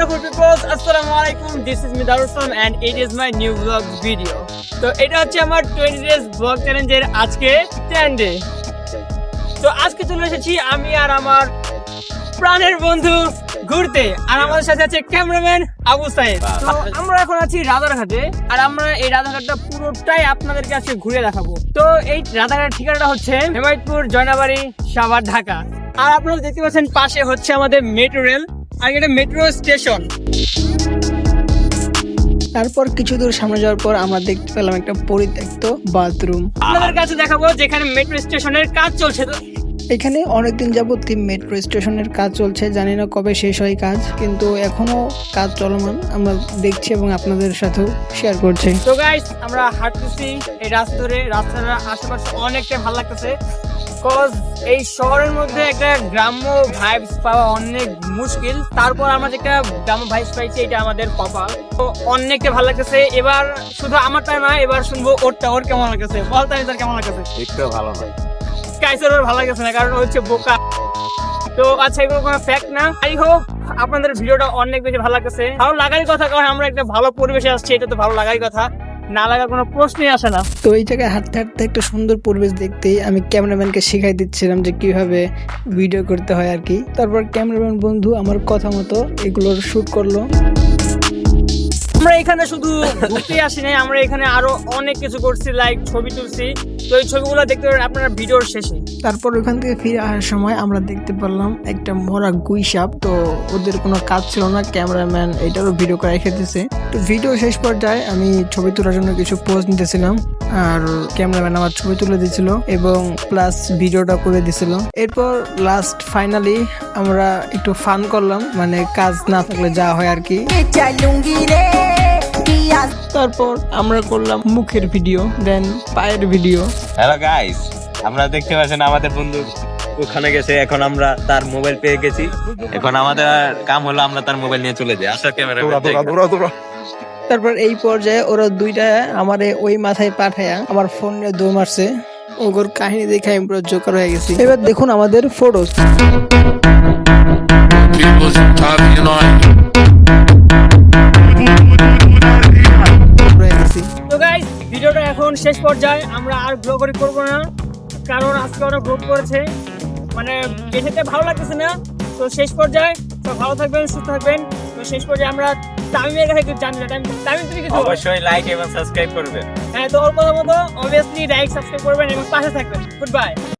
beautiful people, Assalamualaikum. This is me Darusam and it is my new vlog video. তো এটা হচ্ছে আমার 20 days vlog challenge এর আজকে 10 day। তো আজকে চলে এসেছি আমি আর আমার প্রাণের বন্ধু ঘুরতে, আর আমাদের সাথে আছে ক্যামেরাম্যান আবু সাইদ। তো আমরা এখন আছি রাজারঘাটে, আর আমরা এই রাজারঘাটটা পুরোটাই আপনাদের কাছে ঘুরে দেখাবো। তো এই রাজারঘাটের ঠিকানাটা হচ্ছে হেমায়তপুর, জয়নাবাড়ি, সাভার, ঢাকা। আর আপনারা দেখতে পাচ্ছেন পাশে হচ্ছে আমাদের মেট্রো রেল আর এটা মেট্রো স্টেশন। তারপর কিছু দূর সামনে যাওয়ার পর আমরা দেখতে পেলাম একটা পরিত্যক্ত বাথরুম। আপনাদের কাছে দেখাবো যেখানে মেট্রো স্টেশনের কাজ চলছে। তো এখানে অনেকদিন যাবত মেট্রো স্টেশনের কাজ চলছে, জানি না কবে শেষ হয় কাজ, কিন্তু এখনো কাজ চলমান আমরা দেখছি এবং আপনাদের সাথেও শেয়ার করছি। তো গাইস, আমরা হাঁটতেছি এই রাস্তা ধরে, রাস্তার আশেপাশে অনেকটা ভালো লাগতেছে। কজ এই শহরের মধ্যে একটা গ্রাম্য ভাইবস পাওয়া অনেক মুশকিল, তারপর আমরা যে একটা গ্রাম্য ভাইবস পাইছি এটা আমাদের কপাল। তো অনেকটা ভালো লাগতেছে। এবার শুধু আমারটা না, এবার শুনবো ওরটা। ওর কেমন লাগতেছে বল, তাই তার কেমন লাগতেছে? একটু ভালো নয়, কাইসের ওর ভালো লাগতেছে না, কারণ হচ্ছে বোকা। তো আচ্ছা, এগুলো কোনো ফ্যাক্ট না। যাই হোক, আপনাদের ভিডিওটা অনেক বেশি ভালো লাগতেছে। ভালো লাগারই কথা, কারণ আমরা একটা ভালো পরিবেশে আসছি, এটা তো ভালো লাগারই কথা, না লাগার কোনো প্রশ্নই আসে না। তো এই জায়গায় হাঁটতে হাঁটতে একটা সুন্দর পরিবেশ দেখতেই আমি ক্যামেরাম্যানকে শিখাই দিচ্ছিলাম যে কিভাবে ভিডিও করতে হয় আর কি। তারপর ক্যামেরাম্যান বন্ধু আমার কথা মতো এগুলোর শুট করলো। আমরা এখানে শুধু ঘুরতে আসি নাই, আমরা এখানে আরো অনেক কিছু করছি, লাইক ছবি তুলছি। তো এই ছবিগুলো দেখতে পারেন আপনারা ভিডিওর শেষে। তারপর ওখান থেকে ফিরে আসার সময় আমরা দেখতে পারলাম একটা মরা গুই সাপ। তো ওদের কোনো কাজ ছিল না, ক্যামেরাম্যান এটারও ভিডিও করে রেখেছে। তো ভিডিও শেষ পর্যায়ে আমি ছবি তোলার জন্য কিছু পোজ নিতেছিলাম, আর ক্যামেরাম্যান আমার ছবি তুলে দিছিল এবং প্লাস ভিডিওটা করে দিছিল। এরপর লাস্ট ফাইনালি আমরা একটু ফান করলাম, মানে কাজ না থাকলে যা হয় আর কি। তারপর আমরা করলাম মুখের ভিডিও, দেন পায়ের ভিডিও। হ্যালো গাইস, আমরা দেখতে পাচ্ছেন আমাদের বন্ধু ওখানে গেছে, এখন আমরা তার মোবাইল পেয়ে গেছি। এখন আমাদের কাম হলো আমরা তার মোবাইল নিয়ে চলে যাই। আসা ক্যামেরা। তারপর এই পর্যায়ে ওরা দুইটা আমারে ওই মাথায় পাঠায়া আমার ফোন নিয়ে দৌড় মারছে। ওগোর কাহিনী দেখে আমি পুরো জোকার হয়ে গেছি। এবার দেখুন আমাদের ফটোস। তো গাইস, ভিডিওটা এখন শেষ পর্যায়ে, আমরা আর ব্লগরি করবো না, কারণ আজকে ওরা ব্লগ করেছে, মানে দেখতে ভালো লাগতেছে না। তো শেষ পর্যায়ে তো ভালো থাকবেন, সুস্থ থাকবেন। তো শেষ পর্যায়ে আমরা তামিমের কাছে একটু জানি না, তামিম তুমি কিছু অবশ্যই লাইক এবং সাবস্ক্রাইব করবেন। হ্যাঁ, তো ওর কথা মতো অবভিয়াসলি লাইক সাবস্ক্রাইব করবেন এবং পাশে থাকবেন। Good bye.